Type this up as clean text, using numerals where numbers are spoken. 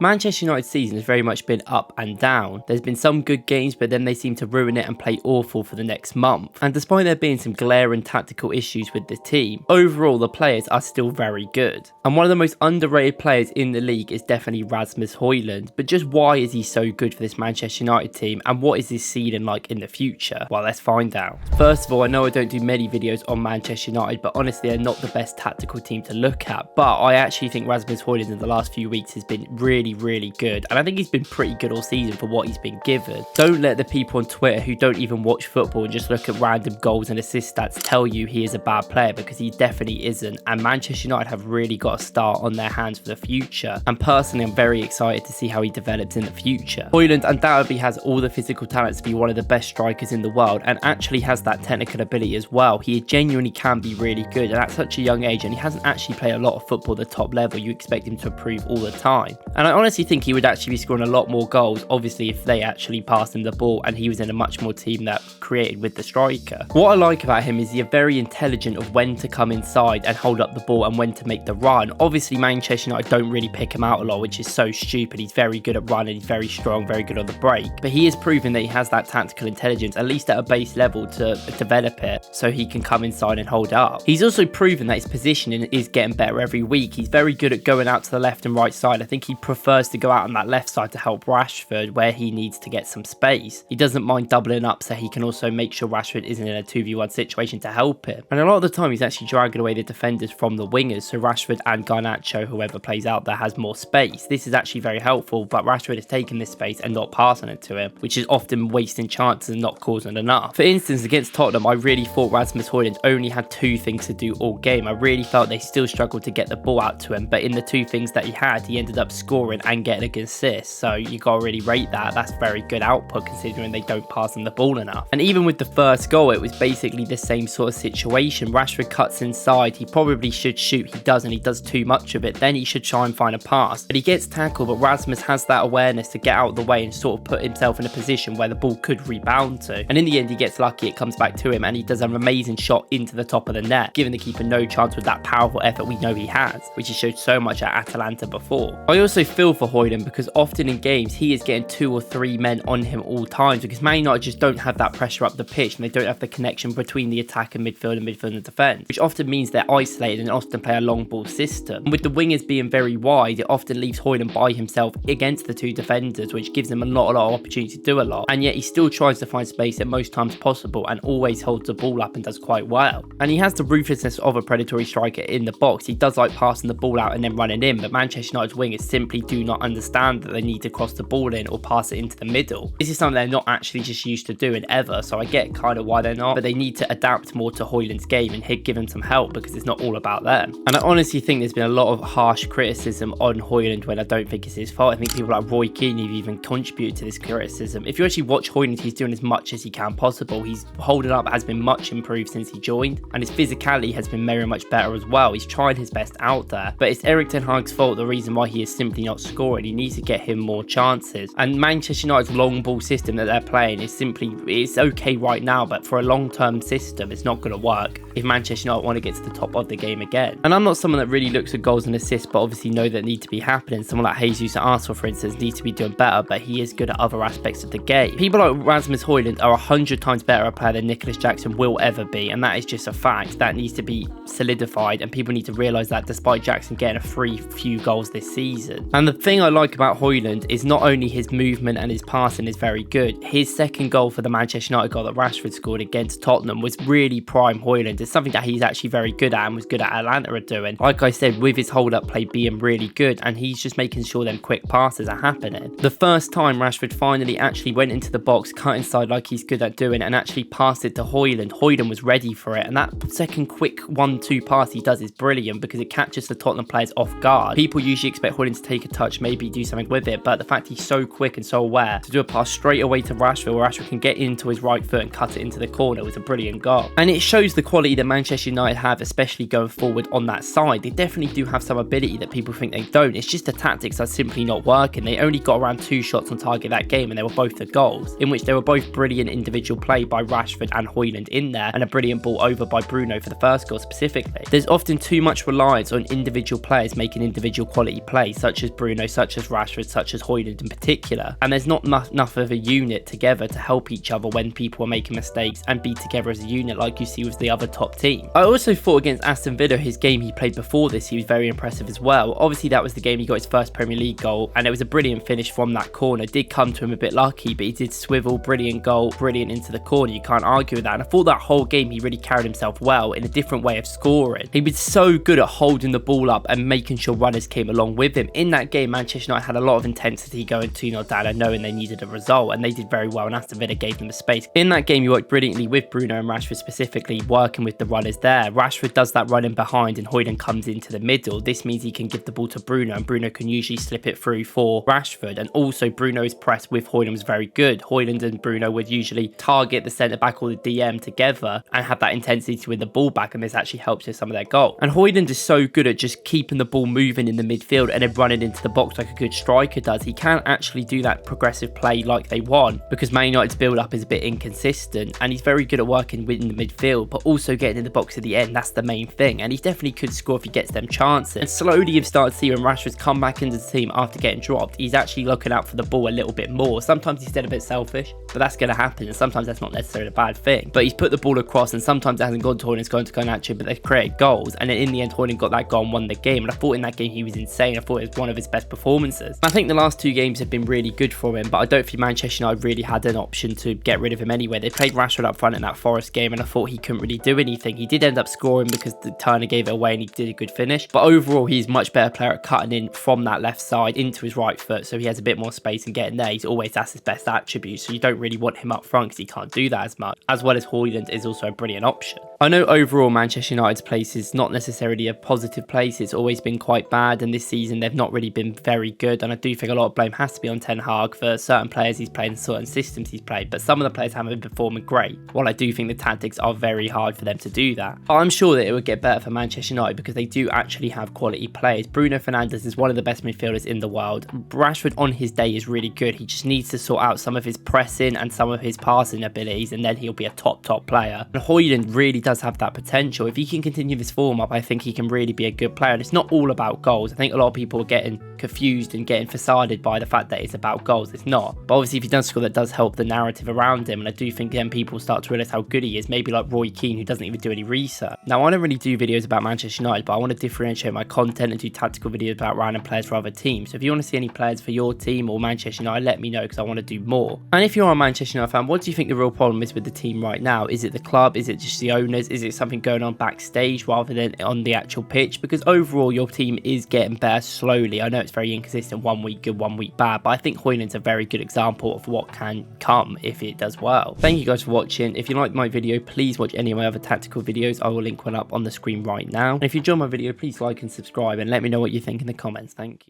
Manchester United's season has very much been up and down. There's been some good games, but then they seem to ruin it and play awful for the next month. And despite there being some glaring tactical issues with the team, overall the players are still very good. And one of the most underrated players in the league is definitely Rasmus Hojlund. But just why is he so good for this Manchester United team, and what is his ceiling like in the future? Well, let's find out. First of all, I know I don't do many videos on Manchester United, but honestly they're not the best tactical team to look at. But I actually think Rasmus Hojlund in the last few weeks has been really good, and I think he's been pretty good all season for what he's been given. Don't let the people on Twitter who don't even watch football and just look at random goals and assist stats tell you he is a bad player, because he definitely isn't. And Manchester United have really got a start on their hands for the future, and personally I'm very excited to see how he develops in the future. Hojlund undoubtedly has all the physical talents to be one of the best strikers in the world, and actually has that technical ability as well. He genuinely can be really good, and at such a young age, and he hasn't actually played a lot of football at the top level. You expect him to improve all the time, and I honestly think he would actually be scoring a lot more goals, obviously, if they actually passed him the ball and he was in a much more team that created with the striker. What I like about him is he's very intelligent of when to come inside and hold up the ball and when to make the run. Obviously Manchester United don't really pick him out a lot, which is so stupid. He's very good at running, he's very strong, very good on the break, but he has proven that he has that tactical intelligence, at least at a base level, to develop it so he can come inside and hold up. He's also proven that his positioning is getting better every week. He's very good at going out to the left and right side. I think he prefers to go out on that left side to help Rashford where he needs to get some space. He doesn't mind doubling up, so he can also make sure Rashford isn't in a 2v1 situation to help him. And a lot of the time he's actually dragging away the defenders from the wingers, so Rashford and Garnacho, whoever plays out there, has more space. This is actually very helpful, but Rashford is taking this space and not passing it to him, which is often wasting chances and not causing enough. For instance, against Tottenham, I really thought Rasmus Hojlund only had two things to do all game. I really felt they still struggled to get the ball out to him, but in the two things that he had, he ended up scoring and getting a assist, so you gotta really rate that. That's very good output considering they don't pass him the ball enough. And even with the first goal, it was basically the same sort of situation. Rashford cuts inside, he probably should shoot, he doesn't, he does too much of it, then he should try and find a pass, but he gets tackled. But Rasmus has that awareness to get out of the way and sort of put himself in a position where the ball could rebound to, and in the end he gets lucky, it comes back to him and he does an amazing shot into the top of the net, giving the keeper no chance with that powerful effort we know he has, which he showed so much at Atalanta before. I also feel for Hojlund because often in games he is getting 2 or 3 men on him all times, because Man United just don't have that pressure up the pitch and they don't have the connection between the attack and midfield and defence, which often means they're isolated and often play a long ball system. And with the wingers being very wide, it often leaves Hojlund by himself against the 2 defenders, which gives him not a lot of opportunity to do a lot, and yet he still tries to find space at most times possible and always holds the ball up and does quite well. And he has the ruthlessness of a predatory striker in the box. He does like passing the ball out and then running in, but Manchester United's wingers simply do not understand that they need to cross the ball in or pass it into the middle. This is something they're not actually just used to doing ever, so I get kind of why they're not, but they need to adapt more to Hojlund's game and give him some help, because it's not all about them. And I honestly think there's been a lot of harsh criticism on Hojlund when I don't think it's his fault. I think people like Roy Keane have even contributed to this criticism. If you actually watch Hojlund, he's doing as much as he can possible. He's holding up has been much improved since he joined, and his physicality has been very much better as well. He's tried his best out there, but it's Erik ten Hag's fault the reason why he is simply not scoring. He needs to get him more chances, and Manchester United's long ball system that they're playing is simply, it's okay right now, but for a long-term system it's not going to work if Manchester United want to get to the top of the game again. And I'm not someone that really looks at goals and assists, but obviously know that need to be happening. Someone like Jesus at Arsenal, for instance, needs to be doing better, but he is good at other aspects of the game. People like Rasmus Hojlund are 100 times better a player than Nicholas Jackson will ever be, and that is just a fact that needs to be solidified, and people need to realise that despite Jackson getting a few goals this season. And the thing I like about Hojlund is not only his movement and his passing is very good, his second goal for the Manchester United goal that Rashford scored against Tottenham was really prime Hojlund. It's something that he's actually very good at and was good at Atalanta at doing. Like I said, with his hold up play being really good, and he's just making sure them quick passes are happening. The first time Rashford finally actually went into the box, cut inside like he's good at doing, and actually passed it to Hojlund, Hojlund was ready for it, and that second quick 1-2 pass he does is brilliant because it catches the Tottenham players off guard. People usually expect Hojlund to take a touch, maybe do something with it, but the fact he's so quick and so aware to do a pass straight away to Rashford, where Rashford can get into his right foot and cut it into the corner, was a brilliant goal. And it shows the quality that Manchester United have, especially going forward on that side. They definitely do have some ability that people think they don't. It's just the tactics are simply not working. They only got around 2 shots on target that game, and they were both the goals, in which they were both brilliant individual play by Rashford and Hojlund in there, and a brilliant ball over by Bruno for the first goal specifically. There's often too much reliance on individual players making individual quality plays, such as Bruno Bruno, such as Rashford, such as Hojlund in particular, and there's not enough of a unit together to help each other when people are making mistakes and be together as a unit like you see with the other top team. I also thought against Aston Villa, his game he played before this, he was very impressive as well. Obviously that was the game he got his first Premier League goal, and it was a brilliant finish from that corner. It did come to him a bit lucky, but he did swivel, brilliant goal, brilliant into the corner, you can't argue with that. And I thought that whole game he really carried himself well in a different way of scoring. He was so good at holding the ball up and making sure runners came along with him. In that game, Manchester United had a lot of intensity going 2-0 down and knowing they needed a result, and they did very well, and Aston Villa gave them the space. In that game, he worked brilliantly with Bruno and Rashford specifically, working with the runners there. Rashford does that running behind and Hojlund comes into the middle. This means he can give the ball to Bruno, and Bruno can usually slip it through for Rashford. And also Bruno's press with Hojlund was very good. Hojlund and Bruno would usually target the centre back or the DM together and have that intensity to win the ball back, and this actually helps with some of their goal. And Hojlund is so good at just keeping the ball moving in the midfield and then running into the box like a good striker does. He can't actually do that progressive play like they want because Man United's build up is a bit inconsistent, and he's very good at working within the midfield but also getting in the box at the end. That's the main thing, and he definitely could score if he gets them chances. And slowly you've started to see when Rashford's come back into the team after getting dropped, he's actually looking out for the ball a little bit more. Sometimes he's still a bit selfish, but that's going to happen, and sometimes that's not necessarily a bad thing. But he's put the ball across, and sometimes it hasn't gone to Hojlund, it's going to Garnacho, but they've created goals, and then in the end Hojlund got that goal and won the game. And I thought in that game he was insane. I thought it was one of his best performances. I think the last two games have been really good for him, but I don't think Manchester United really had an option to get rid of him anyway. They played Rashford up front in that Forest game, and I thought he couldn't really do anything. He did end up scoring because the Turner gave it away and he did a good finish, but overall he's much better player at cutting in from that left side into his right foot, so he has a bit more space and getting there. That's his best attribute, so you don't really want him up front because he can't do that as much, as well as Hojlund is also a brilliant option. I know overall Manchester United's place is not necessarily a positive place. It's always been quite bad, and this season they've not really been very good, and I do think a lot of blame has to be on Ten Hag for certain players he's played and certain systems he's played, but some of the players haven't been performing great, while I do think the tactics are very hard for them to do that. But I'm sure that it would get better for Manchester United because they do actually have quality players. Bruno Fernandes is one of the best midfielders in the world. Rashford on his day is really good. He just needs to sort out some of his pressing and some of his passing abilities, and then he'll be a top player. And Hojlund really does have that potential. If he can continue this form up, I think he can really be a good player. And it's not all about goals. I think a lot of people are getting confused and getting facaded by the fact that it's about goals. It's not. But obviously if he does score, that does help the narrative around him, and I do think then people start to realise how good he is, maybe like Roy Keane, who doesn't even do any research. Now I don't really do videos about Manchester United, but I want to differentiate my content and do tactical videos about random players for other teams. So if you want to see any players for your team or Manchester United, let me know because I want to do more. And if you're a Manchester United fan, what do you think the real problem is with the team right now? Is it the club? Is it just the owners? Is it something going on backstage rather than on the actual pitch? Because overall your team is getting better slowly. I know it's very inconsistent, 1 week good, 1 week bad, but I think Hojlund's a very good example of what can come if it does well. Thank you guys for watching. If you liked my video, please watch any of my other tactical videos. I will link one up on the screen right now. And if you enjoyed my video, please like and subscribe and let me know what you think in the comments. Thank you.